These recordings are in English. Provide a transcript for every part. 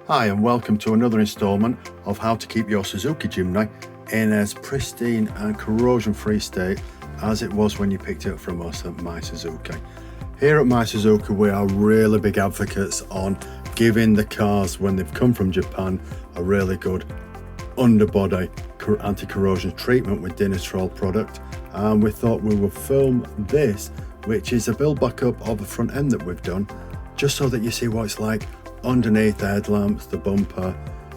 Hi and welcome to another instalment of how to keep your Suzuki Jimny in as pristine and corrosion free state as it was when you picked it up from us at My Suzuki. Here at My Suzuki we are really big advocates on giving the cars when they've come from Japan a really good underbody anti-corrosion treatment with Dinitrol product, and we thought we would film this, which is a build back up of the front end that we've done, just so that you see what it's like underneath the headlamps, the bumper,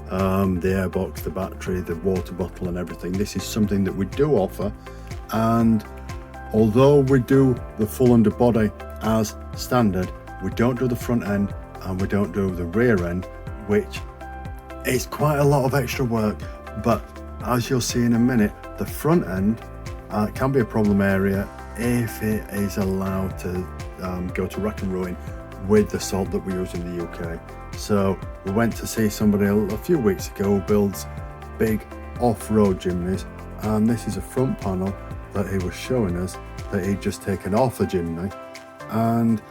the airbox, the battery, the water bottle and everything. This is something that we do offer, and although we do the full underbody as standard, we don't do the front end and we don't do the rear end, which is quite a lot of extra work. But as you'll see in a minute, the front end can be a problem area if it is allowed to go to wreck and ruin with the salt that we use in the UK. So we went to see somebody a few weeks ago who builds big off-road Jimnys, and this is a front panel that he was showing us that he'd just taken off the Jimny, and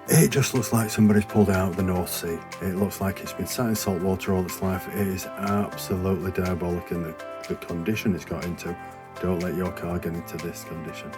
it just looks like somebody's pulled it out of the North Sea. It looks like it's been sat in salt water all its life. It is absolutely diabolic in the condition it's got into. Don't let your car get into this condition.